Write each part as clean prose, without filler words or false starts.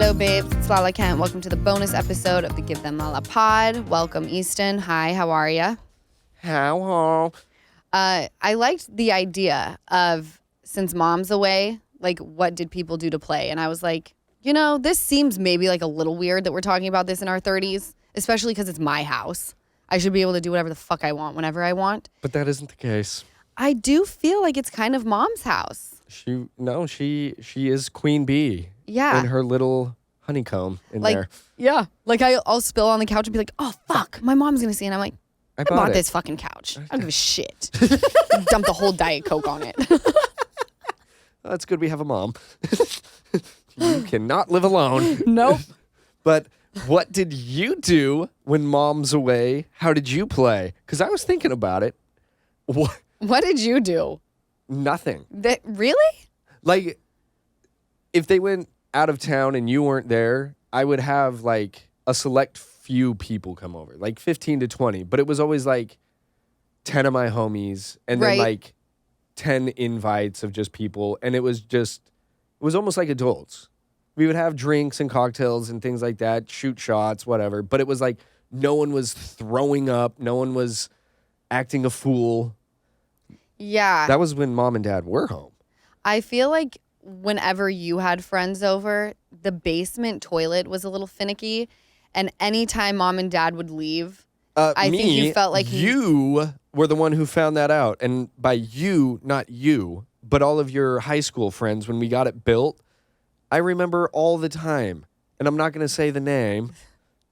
Hello, babes. It's Lala Kent. Welcome to the bonus episode of the Give Them Lala pod. Welcome, Easton. Hi, how are ya? How? I liked the idea of, since mom's away, like, what did people do to play? And I was like, you know, this seems maybe like a little weird that we're talking about this in our 30s, especially because it's my house. I should be able to do whatever the fuck I want whenever I want. But that isn't the case. I do feel like it's kind of mom's house. She is Queen Bee. Yeah. In her little honeycomb in Like, there. yeah. Like, I'll spill on the couch and be like, oh, fuck, my mom's going to see it. And I'm like, I bought this fucking couch. I don't give a shit. Dump the whole Diet Coke on it. That's good we have a mom. You cannot live alone. Nope. But what did you do when mom's away? How did you play? Because I was thinking about it. What did you do? Nothing. Really? Like, if they went out of town and you weren't there, I would have like a select few people come over, like 15 to 20. But it was always like 10 of my homies and then like 10 invites of just people. And it was almost like adults. We would have drinks and cocktails and things like that, shoot shots, whatever. But it was like no one was throwing up. No one was acting a fool. Yeah. That was when mom and dad were home. I feel like whenever you had friends over, the basement toilet was a little finicky. And anytime mom and dad would leave, I think you felt like you were the one who found that out. And by you, not you, but all of your high school friends, when we got it built, I remember all the time. And I'm not going to say the name,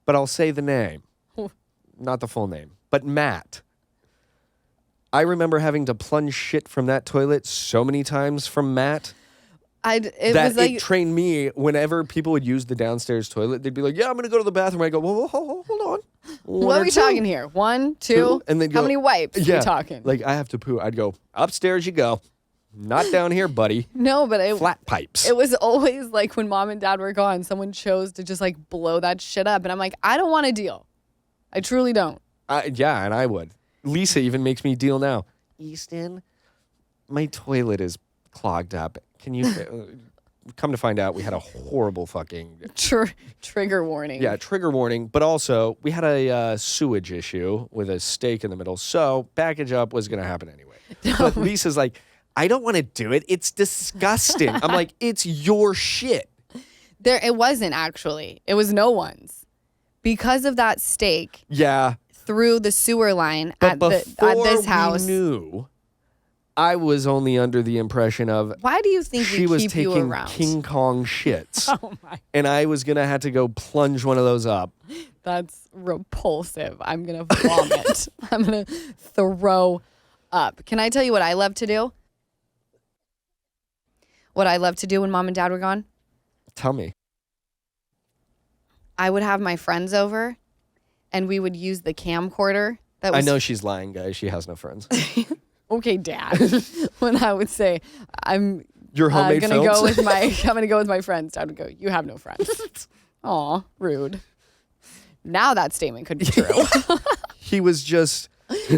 but I'll say the name. Not the full name, but Matt. I remember having to plunge shit from that toilet so many times from Matt. It trained me. Whenever people would use the downstairs toilet, they'd be like, yeah, I'm going to go to the bathroom. I go, whoa, hold on. What are we talking here? 1, 2? And then how many wipes are we talking? Like, I have to poo. I'd go, upstairs you go. Not down here, buddy. No, but flat pipes. It was always like when mom and dad were gone, someone chose to just like blow that shit up. And I'm like, I don't want to deal. I truly don't. Yeah, and I would. Lisa even makes me deal now. Easton, my toilet is clogged up. Can you come to find out we had a horrible fucking trigger warning. Yeah, trigger warning. But also we had a sewage issue with a stake in the middle. So package up was going to happen anyway. But Lisa's like, I don't want to do it. It's disgusting. I'm like, it's your shit. It wasn't actually. It was no one's. Because of that stake. Yeah. Through the sewer line at this house. We knew, I was only under the impression of why do you think she was taking you around? King Kong shits. Oh my! And I was gonna have to go plunge one of those up. That's repulsive. I'm gonna vomit. I'm gonna throw up. Can I tell you what I love to do? What I love to do when mom and dad were gone? Tell me. I would have my friends over. And we would use the camcorder. I know she's lying, guys. She has no friends. Okay, Dad. When I would say, I'm your homemade gonna go with I'm gonna go with my friends. Dad would go, you have no friends. Aw, rude. Now that statement could be true. He was just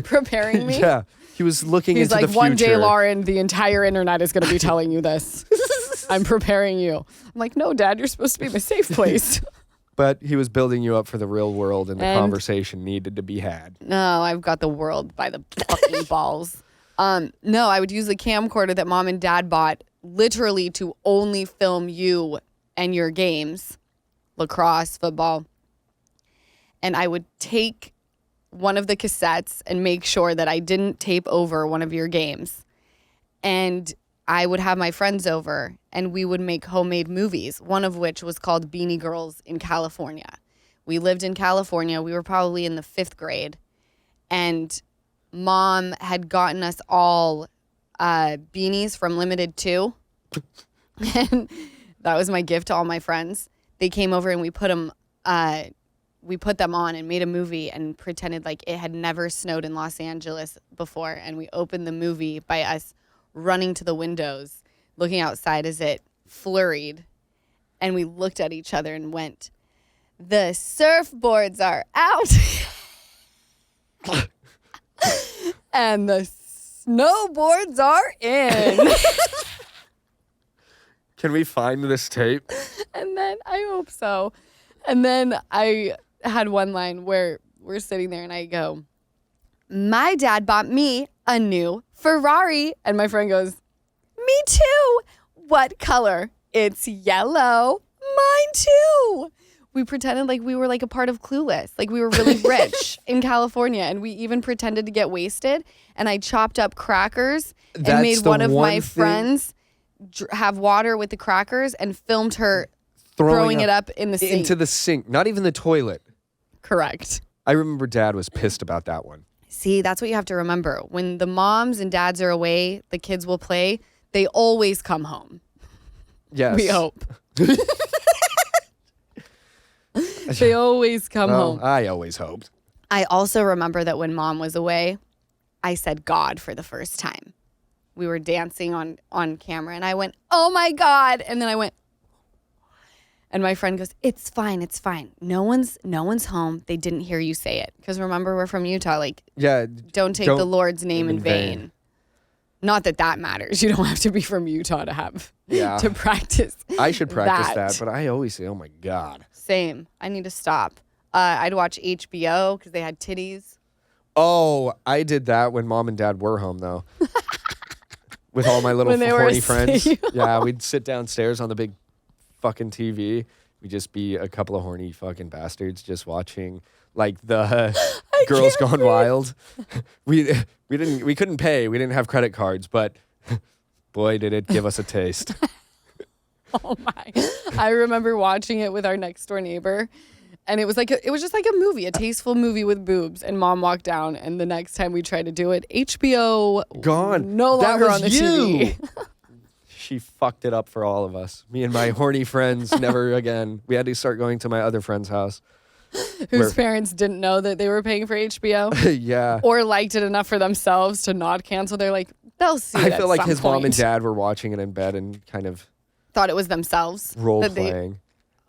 preparing me. Yeah, he was looking into the future. He's like, one day, Lauren, the entire internet is gonna be telling you this. I'm preparing you. I'm like, no, Dad, you're supposed to be my safe place. But he was building you up for the real world, and the conversation needed to be had. No, I've got the world by the fucking balls. No, I would use the camcorder that mom and dad bought literally to only film you and your games, lacrosse, football. And I would take one of the cassettes and make sure that I didn't tape over one of your games. And I would have my friends over and we would make homemade movies, one of which was called Beanie Girls in California. We lived in California. We were probably in the 5th grade. And mom had gotten us all beanies from Limited 2. And that was my gift to all my friends. They came over and we put them on and made a movie and pretended like it had never snowed in Los Angeles before. And we opened the movie by us running to the windows, looking outside as it flurried. And we looked at each other and went, the surfboards are out. And the snowboards are in. Can we find this tape? And then I hope so. And then I had one line where we're sitting there and I go, my dad bought me a new Ferrari. And my friend goes, me too. What color? It's yellow. Mine too. We pretended like we were like a part of Clueless. Like we were really rich in California. And we even pretended to get wasted. And I chopped up crackers and made one of my friends have water with the crackers and filmed her throwing it up in the sink. Into the sink. Not even the toilet. Correct. I remember Dad was pissed about that one. See, that's what you have to remember. When the moms and dads are away, the kids will play. They always come home. Yes. We hope. They always come home. I always hoped. I also remember that when Mom was away, I said God for the first time. We were dancing on camera, and I went, oh, my God. And then I went, and my friend goes, it's fine. It's fine. No one's home. They didn't hear you say it. Because remember, we're from Utah. Like, don't take the Lord's name in vain. Not that matters. You don't have to be from Utah to have to practice. I should practice that, but I always say, oh my God. Same. I need to stop. I'd watch HBO because they had titties. Oh, I did that when Mom and Dad were home, though. With all my little horny friends. Yeah, we'd sit downstairs on the big fucking TV. We'd just be a couple of horny fucking bastards just watching like the Girls Gone Wild. We couldn't pay. We didn't have credit cards, but boy, did it give us a taste. Oh my. I remember watching it with our next door neighbor. And it was just like a movie, a tasteful movie with boobs. And Mom walked down, and the next time we tried to do it, HBO gone. No longer on the TV. She fucked it up for all of us. Me and my horny friends, never again. We had to start going to my other friend's house. Whose parents didn't know that they were paying for HBO. Yeah. Or liked it enough for themselves to not cancel. They're like, they'll see it. I feel like his point. Mom and Dad were watching it in bed and kind of thought it was themselves. Role playing.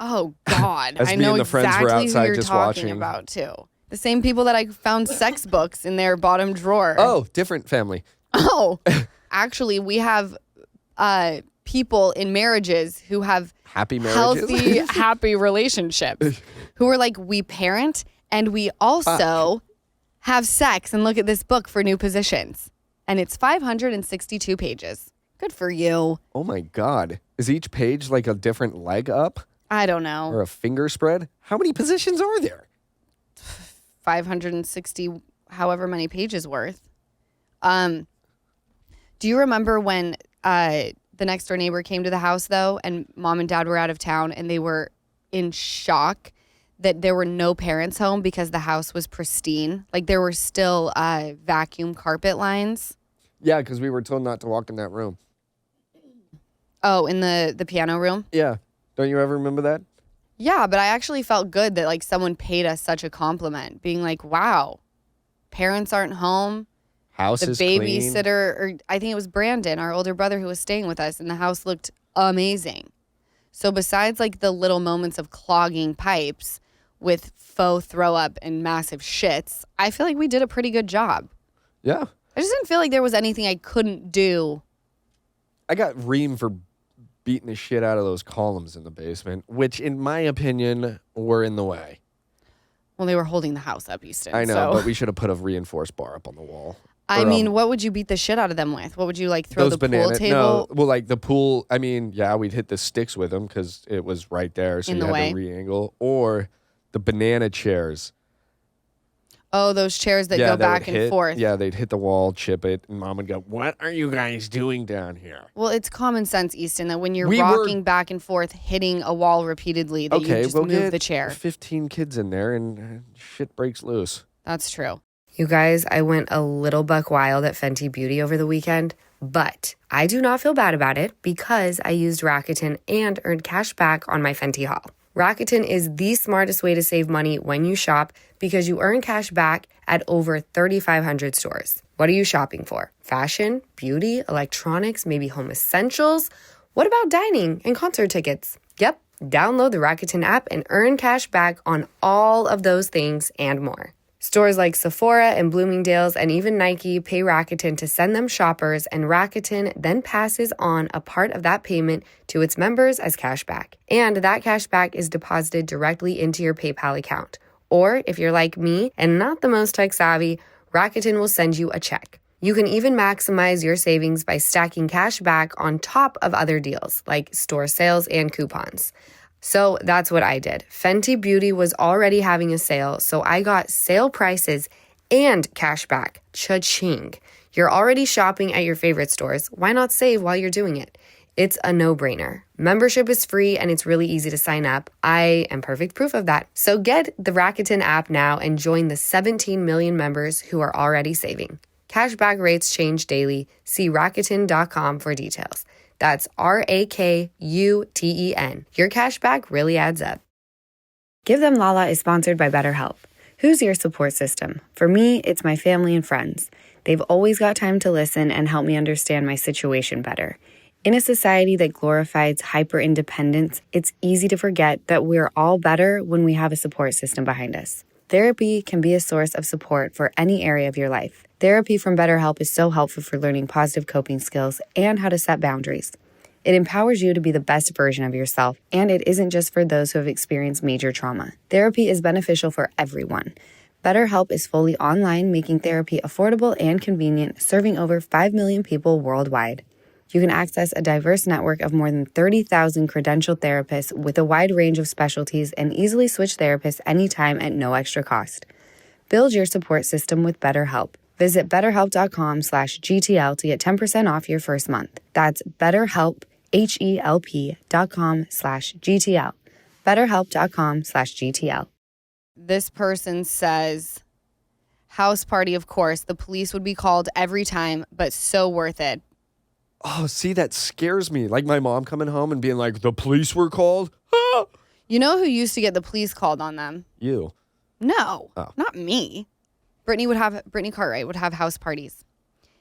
Oh, God. As I me know and the friends exactly were outside who you're just talking watching. about, too. The same people that I found sex books in their bottom drawer. Oh, different family. Oh, actually, we have people in marriages who have happy marriages? healthy, happy relationships who are like, we parent and we also have sex and look at this book for new positions. And it's 562 pages. Good for you. Oh, my God. Is each page like a different leg up? I don't know. Or a finger spread? How many positions are there? 560, however many pages worth. Do you remember when the next door neighbor came to the house, though, and Mom and Dad were out of town, and they were in shock that there were no parents home because the house was pristine? Like, there were still vacuum carpet lines. Yeah, because we were told not to walk in that room. Oh, in the piano room? Yeah. Don't you ever remember that? Yeah, but I actually felt good that like someone paid us such a compliment, being like, wow, parents aren't home. House is clean. clean. The babysitter, or I think it was Brandon, our older brother, who was staying with us, and the house looked amazing. So besides like the little moments of clogging pipes with faux throw up and massive shits, I feel like we did a pretty good job. Yeah. I just didn't feel like there was anything I couldn't do. I got reamed for beating the shit out of those columns in the basement, which in my opinion were in the way. Well, they were holding the house up, Easton. I know, so. But we should have put a reinforced bar up on the wall. I mean, what would you beat the shit out of them with? What would you like throw the pool table? No, well, like the pool. I mean, yeah, we'd hit the sticks with them because it was right there, so you had to re-angle, or the banana chairs. Oh, those chairs that go back and forth. Yeah, they'd hit the wall, chip it, and Mom would go, "What are you guys doing down here?" Well, it's common sense, Easton, that when you're rocking back and forth, hitting a wall repeatedly, that you just move the chair. 15 kids in there, and shit breaks loose. That's true. You guys, I went a little buck wild at Fenty Beauty over the weekend, but I do not feel bad about it because I used Rakuten and earned cash back on my Fenty haul. Rakuten is the smartest way to save money when you shop because you earn cash back at over 3,500 stores. What are you shopping for? Fashion, beauty, electronics, maybe home essentials? What about dining and concert tickets? Yep, download the Rakuten app and earn cash back on all of those things and more. Stores like Sephora and Bloomingdale's and even Nike pay Rakuten to send them shoppers, and Rakuten then passes on a part of that payment to its members as cashback. And that cashback is deposited directly into your PayPal account. Or if you're like me and not the most tech savvy, Rakuten will send you a check. You can even maximize your savings by stacking cash back on top of other deals like store sales and coupons. So that's what I did. Fenty Beauty was already having a sale, so I got sale prices and cash back. Cha-ching. You're already shopping at your favorite stores. Why not save while you're doing it? It's a no-brainer. Membership is free and it's really easy to sign up. I am perfect proof of that. So get the Rakuten app now and join the 17 million members who are already saving. Cashback rates change daily. See Rakuten.com for details. That's Rakuten. Your cashback really adds up. Give Them Lala is sponsored by BetterHelp. Who's your support system? For me, it's my family and friends. They've always got time to listen and help me understand my situation better. In a society that glorifies hyper-independence, it's easy to forget that we're all better when we have a support system behind us. Therapy can be a source of support for any area of your life. Therapy from BetterHelp is so helpful for learning positive coping skills and how to set boundaries. It empowers you to be the best version of yourself, and it isn't just for those who have experienced major trauma. Therapy is beneficial for everyone. BetterHelp is fully online, making therapy affordable and convenient, serving over 5 million people worldwide. You can access a diverse network of more than 30,000 credentialed therapists with a wide range of specialties and easily switch therapists anytime at no extra cost. Build your support system with BetterHelp. Visit betterhelp.com/GTL to get 10% off your first month. That's BetterHelp, HELP.com/GTL. BetterHelp.com/GTL. This person says, house party, of course. The police would be called every time, but so worth it. Oh, see, that scares me. Like my mom coming home and being like, the police were called? Ah! You know who used to get the police called on them? You. No, Oh. not me. Brittany Cartwright would have house parties.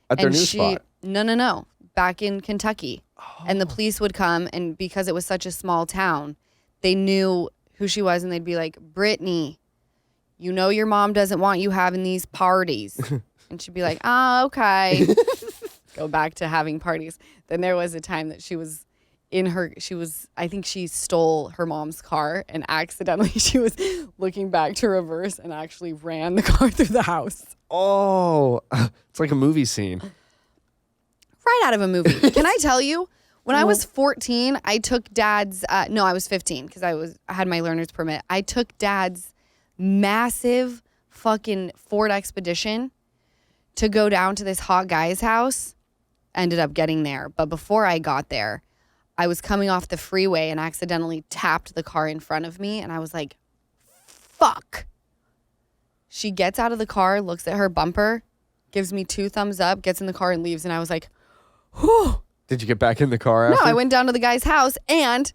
At their new spot. No. Back in Kentucky. Oh. And the police would come, and because it was such a small town, they knew who she was, and they'd be like, Brittany, you know your mom doesn't want you having these parties. And she'd be like, oh, okay. Go back to having parties. Then there was a time that I think she stole her mom's car, and accidentally she was looking back to reverse and actually ran the car through the house. Oh, it's like a movie scene. Right out of a movie. Can I tell you? When I was 14, I took Dad's, I was 15 because I had my learner's permit. I took Dad's massive fucking Ford Expedition to go down to this hot guy's house. Ended up getting there. But before I got there, I was coming off the freeway and accidentally tapped the car in front of me. And I was like, fuck. She gets out of the car, looks at her bumper, gives me 2 thumbs up, gets in the car and leaves. And I was like, whew. Did you get back in the car after? No, I went down to the guy's house and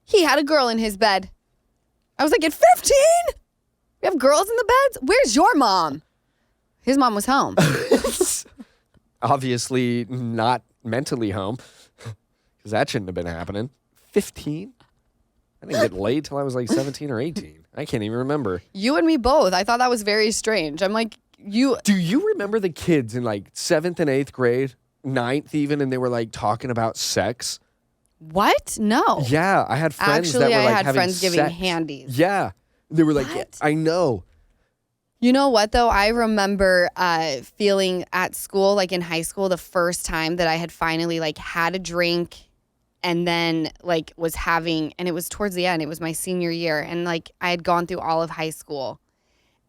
he had a girl in his bed. I was like, at 15? We have girls in the beds? Where's your mom? His mom was home. Obviously not mentally home, because that shouldn't have been happening. 15? I didn't get laid till I was like 17 or 18. I can't even remember. You and me both. I thought that was very strange. I'm like, Do you remember the kids in like 7th and 8th grade, 9th even, and they were like talking about sex? What? No. Yeah, I had friends Actually, that were like I had having friends sex. giving handies. Yeah. They were like, What? yeah, I know. You know what, though? I remember feeling at school, like in high school, the first time that I had finally like had a drink and then like was having, and it was towards the end, it was my senior year. And like I had gone through all of high school.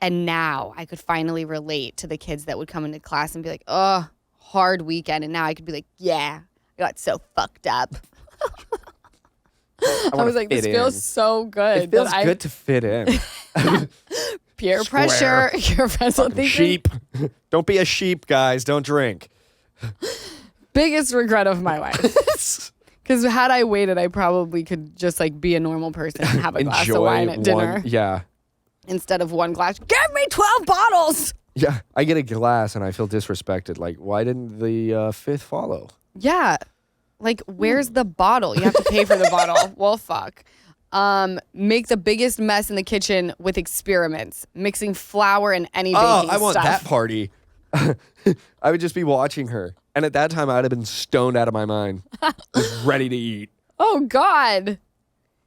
And now I could finally relate to the kids that would come into class and be like, oh, hard weekend. And now I could be like, yeah, I got so fucked up. I was like, this feels so good. It feels good to fit in. Peer pressure. Your friends will think sheep. Don't be a sheep, guys. Don't drink. Biggest regret of my life. Because had I waited, I probably could just like be a normal person and have a glass of wine at dinner. Yeah. Instead of one glass. Give me 12 bottles. Yeah. I get a glass and I feel disrespected. Like, why didn't the 5th follow? Yeah. Like, where's the bottle? You have to pay for the bottle. Well, fuck. Make the biggest mess in the kitchen with experiments, mixing flour and any baking Oh, I want stuff. that party. I would just be watching her. And at that time, I'd have been stoned out of my mind, just ready to eat. Oh, God.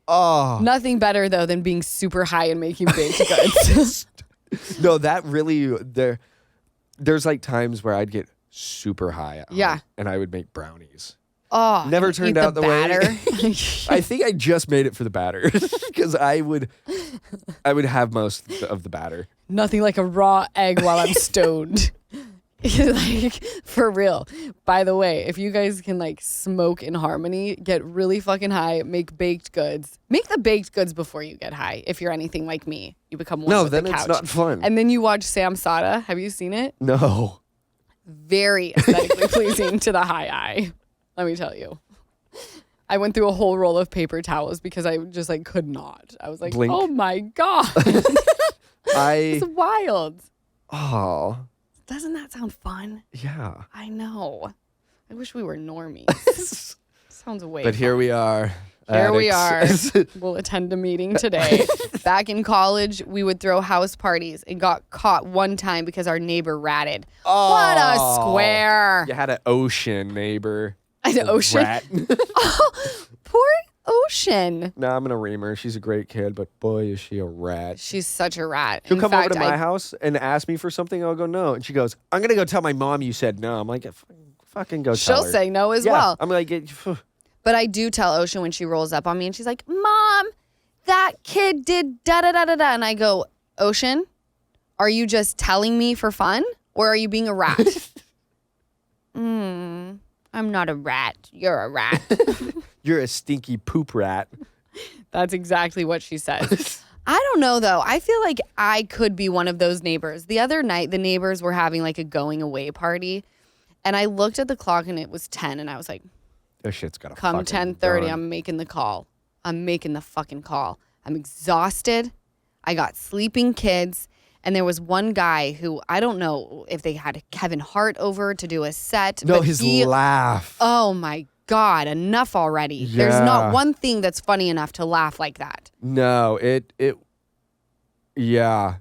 Oh. Nothing better, though, than being super high and making baked goods. No, that really, there's like times where I'd get super high. Yeah. And I would make brownies. Oh, Never and turned eat out the way. batter. I think I just made it for the batter because I would have most of the batter. Nothing like a raw egg while I'm stoned. Like, for real. By the way, if you guys can like smoke in harmony, get really fucking high, make baked goods. Make the baked goods before you get high. If you're anything like me, you become one No, with then the couch. it's not fun. And then you watch Sam Sada. Have you seen it? No. Very aesthetically pleasing to the high eye. Let me tell you. I went through a whole roll of paper towels because I just like could not. I was like, Blink. oh my God. It's wild. Oh. Doesn't that sound fun? Yeah. I know. I wish we were normies. Sounds way But here we are. Here we are. addicts. We'll attend a meeting today. Back in college, we would throw house parties and got caught one time because our neighbor ratted. Oh. What a square. You had an ocean neighbor. An ocean. Rat. Poor Ocean. Nah, I'm gonna ream her. She's a great kid, but boy, is she a rat. She's such a rat. She'll In come fact, over to my house and ask me for something. I'll go, no. And she goes, I'm going to go tell my mom you said no. I'm like, fucking go tell She'll her. say no as Yeah. well. I'm like, But I do tell Ocean when she rolls up on me and she's like, Mom, that kid did da-da-da-da-da. And I go, Ocean, are you just telling me for fun or are you being a rat? I'm not a rat. You're a rat. you're a stinky poop rat. That's exactly what she says. I don't know, though. I feel like I could be one of those neighbors. The other night, the neighbors were having like a going away party. And I looked at the clock and it was 10. And I was like, This shit's got to come fucking 10:30, done. I'm making the call. I'm making the fucking call. I'm exhausted. I got sleeping kids. And there was one guy who, I don't know if they had Kevin Hart over to do a set. No, but his he, laugh. oh my God, enough already. There's Yeah. not one thing that's funny enough to laugh like that. No, yeah.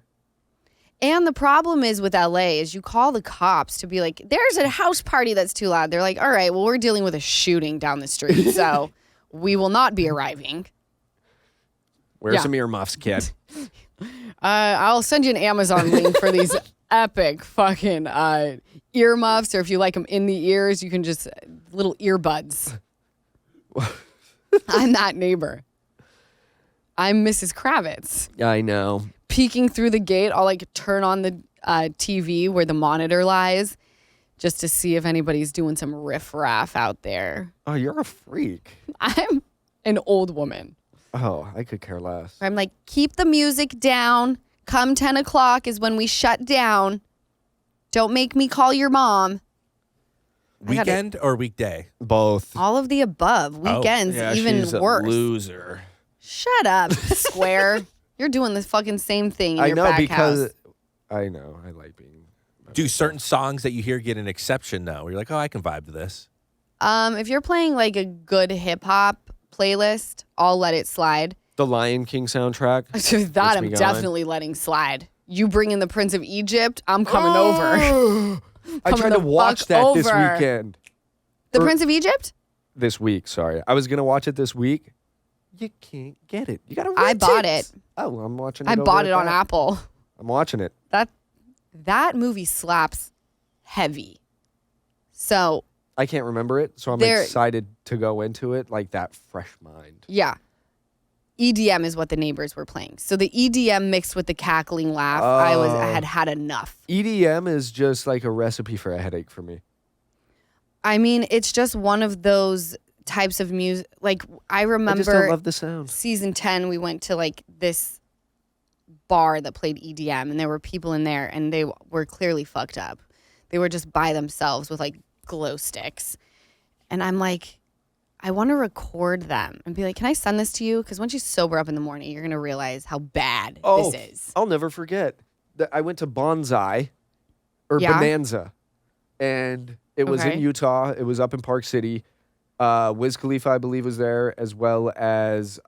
And the problem is with LA is you call the cops to be like, there's a house party that's too loud. They're like, all right, well, we're dealing with a shooting down the street, so we will not be arriving. Wear Yeah. some earmuffs, kid. I'll send you an Amazon link for these epic fucking earmuffs, or if you like them in the ears, you can just little earbuds. I'm that neighbor. I'm Mrs. Kravitz. I know. Peeking through the gate, I'll like turn on the TV where the monitor lies just to see if anybody's doing some riff-raff out there. Oh, you're a freak. I'm an old woman. Oh, I could care less. I'm like, keep the music down. Come 10 o'clock is when we shut down. Don't make me call your mom. Weekend or weekday? Both. All of the above. Weekends, even she's worse. a loser. Shut up, Square. You're doing the fucking same thing in I your know back because house. I know I like being. Do certain songs that you hear get an exception now? Where you're like, oh, I can vibe to this. If you're playing like a good hip hop playlist, I'll let it slide. The Lion King soundtrack. That Gets I'm me going. definitely letting slide. You bring in the Prince of Egypt, I'm coming over. I Coming tried the to watch fuck that this over. weekend. The Or- Prince of Egypt? This week, sorry. I was gonna watch it this week. You can't get it. You gotta rent I bought it. Oh, well, I'm watching it. I over bought at it on that. Apple. I'm watching it. That movie slaps heavy. So, I can't remember it, so I'm There- excited to go into it like that fresh mind. yeah. EDM is what the neighbors were playing. So the EDM mixed with the cackling laugh, I had enough. EDM is just like a recipe for a headache for me. I mean, it's just one of those types of music. Like, I I just don't remember love the sound. season 10, we went to like this bar that played EDM, and there were people in there, and they were clearly fucked up. They were just by themselves with like glow sticks. And I'm like, I want to record them and be like, can I send this to you? Because once you sober up in the morning, you're going to realize how bad this is. I'll never forget. I went to Bonsai or Yeah? Bonanza, and it was Okay. in Utah. It was up in Park City. Wiz Khalifa, I believe, was there, as well as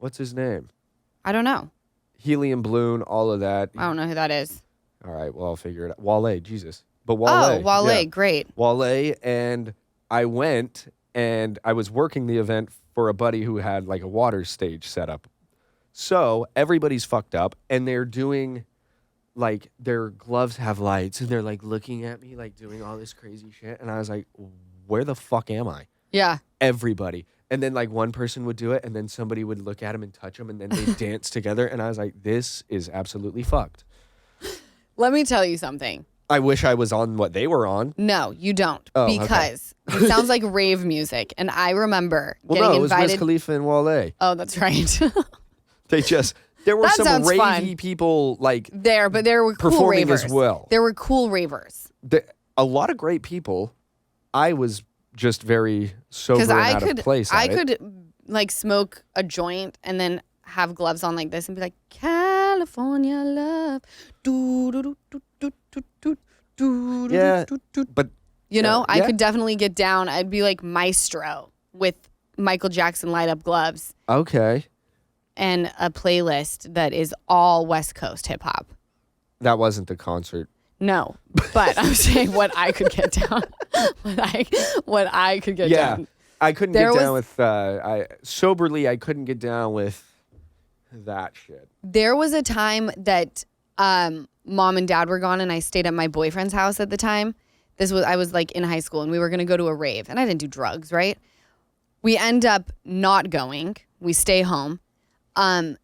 What's his name? I don't know. Helium balloon, all of that. I don't know who that is. All right, well, I'll figure it out. Wale, Jesus. But Wale. Oh, Wale, yeah. great. Wale, and I went and I was working the event for a buddy who had like a water stage set up. So everybody's fucked up and they're doing like their gloves have lights and they're like looking at me like doing all this crazy shit. And I was like, where the fuck am I? Yeah. Everybody. And then like one person would do it and then somebody would look at him and touch him and then they dance together. And I was like, this is absolutely fucked. Let me tell you something. I wish I was on what they were on. No, you don't. Oh, okay. Because it sounds like rave music. And I remember Well, getting no, it was invited. Wiz Khalifa and Wale. Oh, that's right. There were That some sounds ravey fun. people like but there were cool performing ravers. as well. There were cool ravers. A lot of great people. I was just very sober and out of place. I could like smoke a joint and then have gloves on like this and be like, California love. Do, do, do, do, do, do, do, do, Yeah, do, do. but You know, I yeah. could definitely get down. I'd be like Maestro with Michael Jackson light up gloves Okay, and a playlist that is all West Coast hip hop. that wasn't the concert. No, but I'm saying what I could get down. what I could get Yeah, down. I couldn't There get down was- with. I couldn't get down with that shit. There was a time that mom and dad were gone and I stayed at my boyfriend's house at the time. I was like in high school and we were going to go to a rave and I didn't do drugs, right? We end up not going. We stay home. And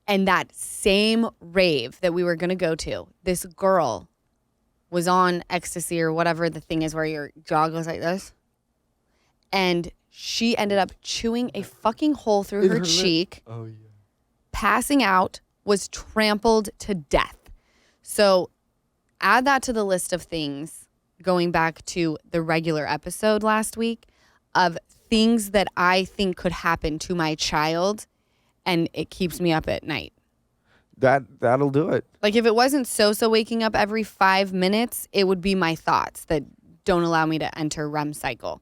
that same rave that we were going to go to, this girl was on ecstasy or whatever the thing is where your jaw goes like this. And she ended up chewing a fucking hole through her cheek. Oh yeah. Passing out, was trampled to death. So add that to the list of things, going back to the regular episode last week, of things that I think could happen to my child, and it keeps me up at night. That'll do it. Like if it wasn't so waking up every 5 minutes, it would be my thoughts that don't allow me to enter REM cycle.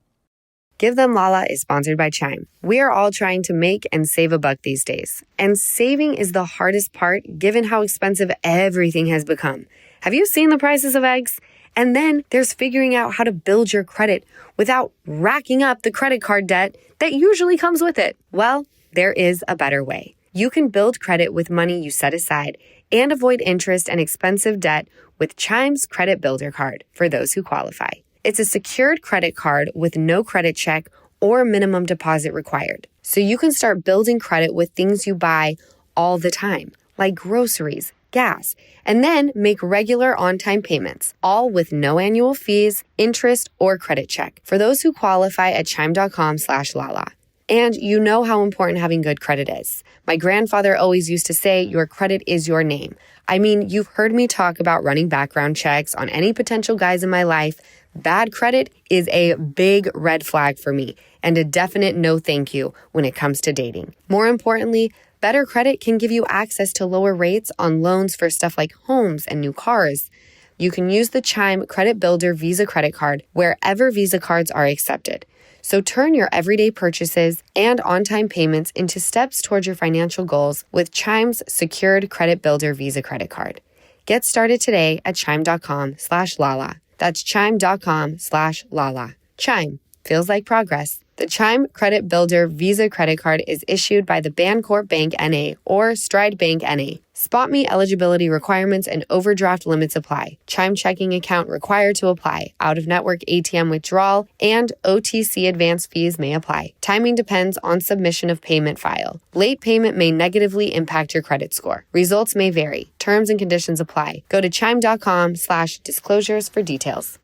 Give Them Lala is sponsored by Chime. We are all trying to make and save a buck these days. And saving is the hardest part given how expensive everything has become. Have you seen the prices of eggs? And then there's figuring out how to build your credit without racking up the credit card debt that usually comes with it. Well, there is a better way. You can build credit with money you set aside and avoid interest and expensive debt with Chime's Credit Builder Card for those who qualify. It's a secured credit card with no credit check or minimum deposit required. So you can start building credit with things you buy all the time, like groceries, gas, and then make regular on-time payments, all with no annual fees, interest, or credit check for those who qualify at chime.com/lala. And you know how important having good credit is. My grandfather always used to say, your credit is your name. I mean, you've heard me talk about running background checks on any potential guys in my life. Bad credit is a big red flag for me and a definite no thank you when it comes to dating. More importantly, better credit can give you access to lower rates on loans for stuff like homes and new cars. You can use the Chime Credit Builder Visa credit card wherever Visa cards are accepted. So turn your everyday purchases and on-time payments into steps towards your financial goals with Chime's secured Credit Builder Visa credit card. Get started today at chime.com/lala. That's chime.com/lala. Chime. Feels like progress. The Chime Credit Builder Visa credit card is issued by the Bancorp Bank N.A. or Stride Bank N.A. Spot Me eligibility requirements and overdraft limits apply. Chime checking account required to apply. Out-of-network ATM withdrawal and OTC advance fees may apply. Timing depends on submission of payment file. Late payment may negatively impact your credit score. Results may vary. Terms and conditions apply. Go to chime.com/disclosures for details.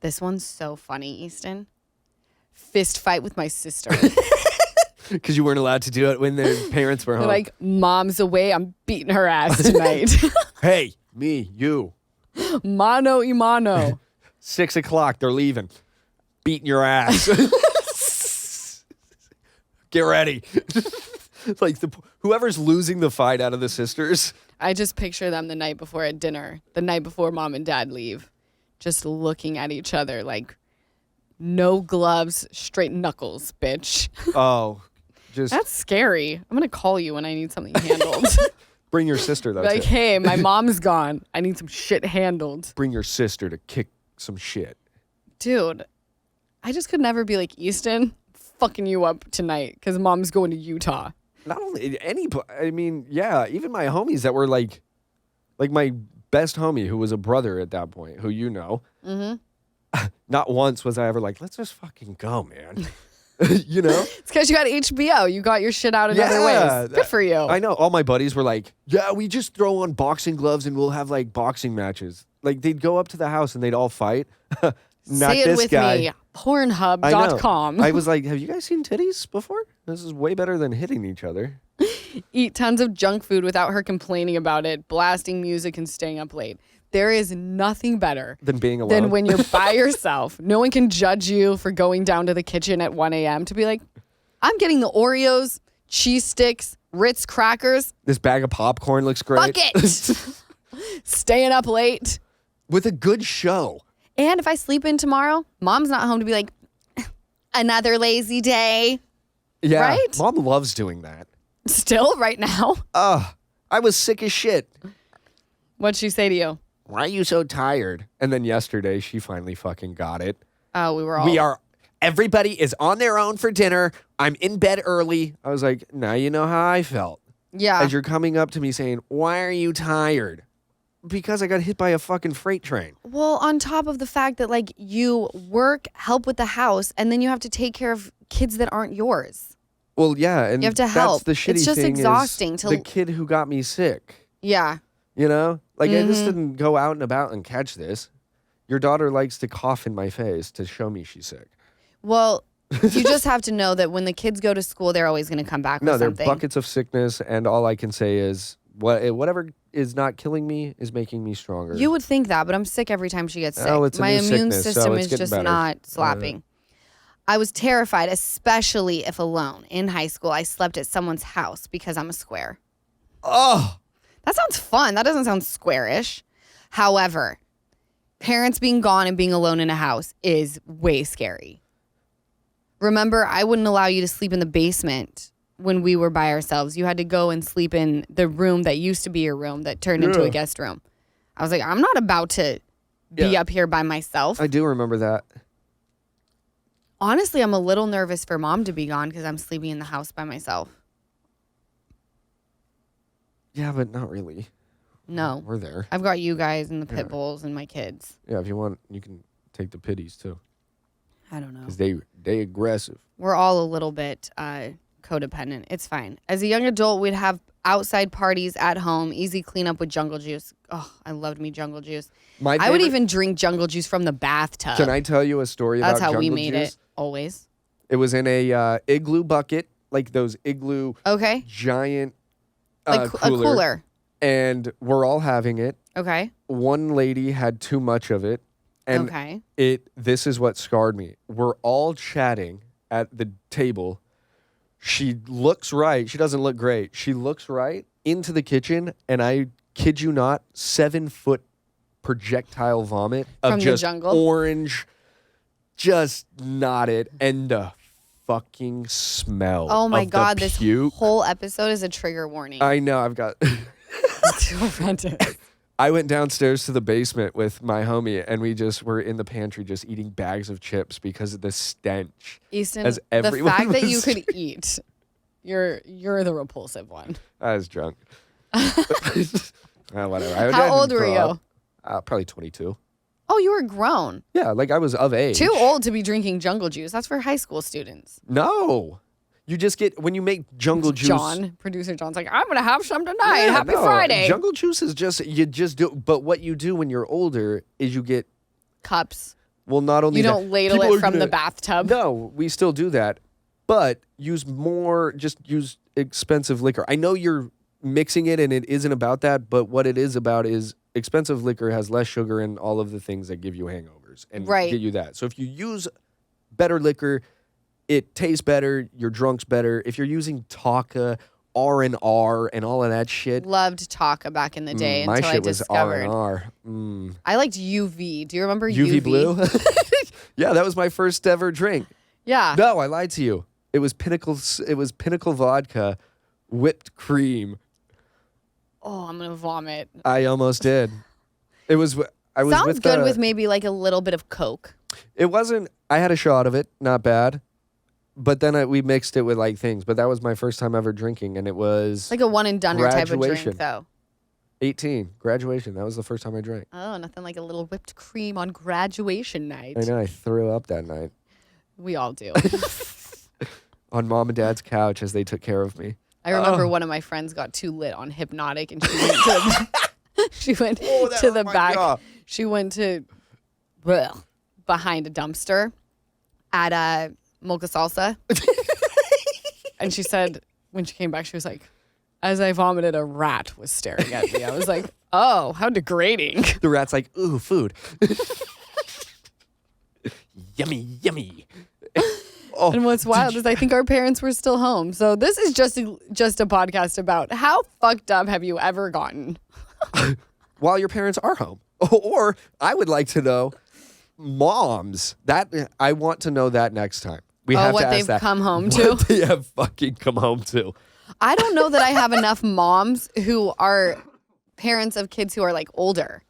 This one's so funny, Easton. Fist fight with my sister. Because you weren't allowed to do it when their parents were They're home. like, mom's away. I'm beating her ass tonight. Hey, me, you. Mano y mano. 6 o'clock, they're leaving. Beating your ass. Get ready. Like whoever's losing the fight out of the sisters. I just picture them the night before at dinner, the night before mom and dad leave, just looking at each other like, no gloves, straight knuckles, bitch. Oh, Just That's scary. I'm gonna call you when I need something handled. bring your sister, though. Like, too. hey, my mom's gone. I need some shit handled. Bring your sister to kick some shit. Dude, I just could never be like, Easton, fucking you up tonight because mom's going to Utah. Not only I mean, yeah, even my homies that were like my best homie who was a brother at that point, who you know. Mm-hmm. Not once was I ever like, let's just fucking go, man. You know? It's because you got HBO. You got your shit out in other ways. Good for you. I know. All my buddies were like, yeah, we just throw on boxing gloves and we'll have like boxing matches. Like they'd go up to the house and they'd all fight. Not Say it this with guy. me. Pornhub.com. I was like, have you guys seen titties before? This is way better than hitting each other. Eat tons of junk food without her complaining about it, blasting music and staying up late. There is nothing better Than being alone. than when you're by yourself. No one can judge you for going down to the kitchen at 1 a.m. to be like, I'm getting the Oreos, cheese sticks, Ritz crackers. This bag of popcorn looks great. Fuck it. Staying up late. With a good show. And if I sleep in tomorrow, mom's not home to be like, another lazy day. Yeah. Right? Mom loves doing that. Still, right now. I was sick as shit. What'd she say to you? Why are you so tired? And then yesterday, she finally fucking got it. Oh, we were all. Everybody is on their own for dinner. I'm in bed early. I was like, now you know how I felt. Yeah. As you're coming up to me saying, why are you tired? Because I got hit by a fucking freight train. Well, on top of the fact that like you work, help with the house, and then you have to take care of kids that aren't yours. Well, yeah. And You have to help. That's the shitty It's just thing exhausting is to- the kid who got me sick. Yeah. You know? Like, I just Mm-hmm. didn't go out and about and catch this. Your daughter likes to cough in my face to show me she's sick. Well, you just have to know that when the kids go to school, they're always going to come back No, with they're something. buckets of sickness, and all I can say is whatever is not killing me is making me stronger. You would think that, but I'm sick every time she gets sick. Oh, it's a My new immune sickness, so system it's is getting just better. not slapping. I was terrified, especially if alone. In high school, I slept at someone's house because I'm a square. Oh, That sounds fun. That doesn't sound squarish. However, parents being gone and being alone in a house is way scary. Remember, I wouldn't allow you to sleep in the basement when we were by ourselves. You had to go and sleep in the room that used to be your room that turned into a guest room. I was like, I'm not about to be up here by myself. I do remember that. Honestly, I'm a little nervous for mom to be gone because I'm sleeping in the house by myself. Yeah, but not really. No. We're there. I've got you guys and the pit bulls and my kids. Yeah, if you want, you can take the pitties too, I don't know. because they aggressive. We're all a little bit codependent. It's fine. As a young adult, we'd have outside parties at home, easy cleanup with jungle juice. Oh, I loved me jungle juice. I would even drink jungle juice from the bathtub. Can I tell you a story That's about how we jungle made juice? it, always. It was in a igloo bucket, like those igloo Okay. giant Like a cooler. And we're all having it. Okay. One lady had too much of it. And Okay. this is what scarred me. We're all chatting at the table. She looks right. She doesn't look great. She looks right into the kitchen, and I kid you not, 7-foot projectile vomit of From the just jungle? orange, just not it, and the fucking smell. Oh my of God, the this puke. whole episode is a trigger warning. I know. I've got. It's horrendous. I went downstairs to the basement with my homie, and we just were in the pantry just eating bags of chips because of the stench. Easton, As the everyone fact that you was- could eat, you're the repulsive one. I was drunk. Whatever. How old were you? Probably 22. Oh, you were grown. Yeah, like I was of age. Too old to be drinking jungle juice. That's for high school students. No. You just get, when you make jungle juice. John, producer John's like, I'm going to have some tonight. Yeah, Happy no, Friday. Jungle juice is just, you just do, but what you do when you're older is you get, Cups. well, not only You that, don't ladle people it are from the gonna- bathtub. No, we still do that, but use expensive liquor. I know you're mixing it and it isn't about that, but what it is about is expensive liquor has less sugar and all of the things that give you hangovers and Right. get you that. So if you use better liquor, it tastes better, your drunk's better. If you're using Taka, R&R and all of that shit, Loved Taka back in the day my until I shit was discovered. R&R. I liked UV. Do you remember UV blue? Yeah, that was my first ever drink. Yeah. No, I lied to you. It was Pinnacle vodka, whipped cream. Oh, I'm gonna vomit. I almost did. It was. I was Sounds with good with maybe like a little bit of Coke. It wasn't. I had a shot of it, not bad. But then we mixed it with like things. But that was my first time ever drinking, and it was Like a one and done type of graduation. drink, though. 18 graduation. That was the first time I drank. Oh, nothing like a little whipped cream on graduation night. I know. I threw up that night We all do. on mom and dad's couch as they took care of me. I remember one of my friends got too lit on Hypnotic, and she went to to the back. God. She went to behind a dumpster at Mocha Salsa. And she said when she came back, she was like, as I vomited, a rat was staring at me. I was like, oh, how degrading. The rat's like, ooh, food. Yummy, yummy. Oh, And what's wild is I think our parents were still home. So this is just a podcast about how fucked up have you ever gotten? while your parents are home. Or I would like to know moms. That I want to know that next time. We have what to ask they've that. come home What to? they have fucking come home to. I don't know that I have enough moms who are parents of kids who are like older.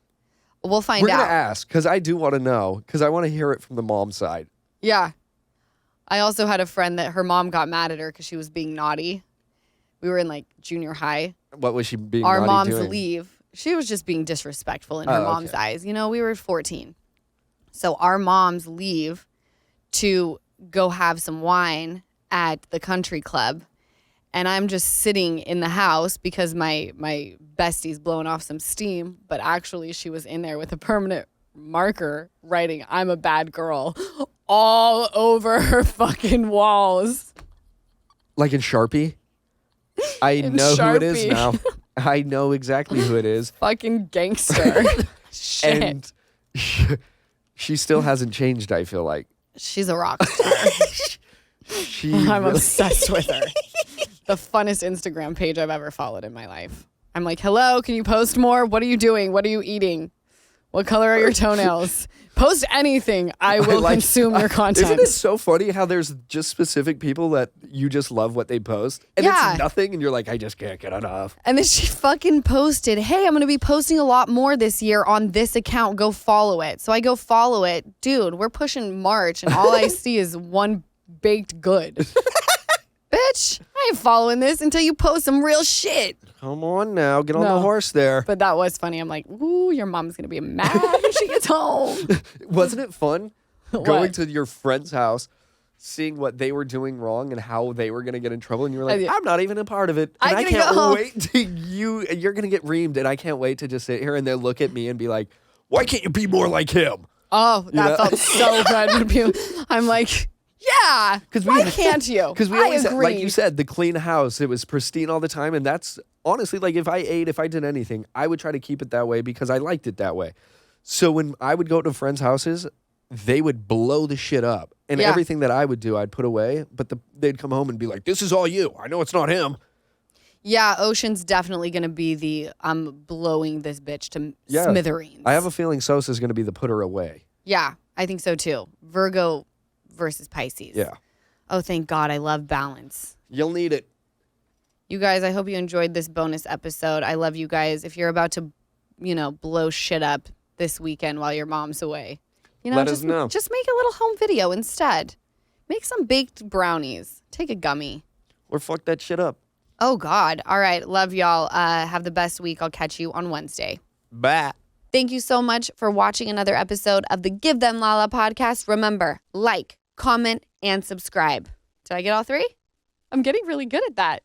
We'll find We're out. gonna ask because I do want to know because I want to hear it from the mom side. Yeah. I also had a friend that her mom got mad at her because she was being naughty. We were in like junior high. What was she being? Our naughty moms doing? leave. She was just being disrespectful in her Oh, mom's okay. eyes. You know, we were 14. So our moms leave to go have some wine at the country club. And I'm just sitting in the house because my bestie's blowing off some steam. But actually, she was in there with a permanent marker writing, "I'm a bad girl," all over her fucking walls. Like in Sharpie. I In know who it is Sharpie. now. I know exactly who it is. Fucking gangster. Shit. And she still hasn't changed, I feel like. She's a rock star. She I'm really- obsessed with her. The funnest Instagram page I've ever followed in my life. I'm like, hello, can you post more? What are you doing? What are you eating? What color are your toenails? Post anything. I will consume your content. Isn't it so funny how there's just specific people that you just love what they post? And Yeah. it's nothing and you're like, I just can't get enough. And then she fucking posted, hey, I'm going to be posting a lot more this year on this account. Go follow it. So I go follow it. Dude, we're pushing March and all I see is one baked good. Bitch, I ain't following this until you post some real shit. Come on now, get on No. the horse there. But that was funny. I'm like, ooh, your mom's going to be mad when she gets home. Wasn't it fun What? going to your friend's house, seeing what they were doing wrong and how they were going to get in trouble? And you were like, I'm not even a part of it. And I I gotta can't go home. wait to you're going to get reamed. And I can't wait to just sit here and they'll look at me and be like, why can't you be more like him? Oh, that know? felt so good. I'm like, yeah, why can't you? Because we I always, agree. like you said, the clean house, it was pristine all the time. And that's honestly, like if I did anything, I would try to keep it that way because I liked it that way. So when I would go to friends' houses, they would blow the shit up. And Yeah. everything that I would do, I'd put away. But they'd come home and be like, this is all you. I know it's not him. Yeah, Ocean's definitely going to be the I'm blowing this bitch to Yeah. smithereens. I have a feeling Sosa's going to be the put her away. Yeah, I think so too. Virgo versus Pisces. Yeah. Oh, thank God. I love balance. You'll need it. You guys, I hope you enjoyed this bonus episode. I love you guys. If you're about to, blow shit up this weekend while your mom's away, Let us know. Just make a little home video instead. Make some baked brownies. Take a gummy. Or fuck that shit up. Oh, God. All right. Love y'all. Have the best week. I'll catch you on Wednesday. Bye. Thank you so much for watching another episode of the Give Them Lala podcast. Remember, like, comment, and subscribe. Did I get all three? I'm getting really good at that.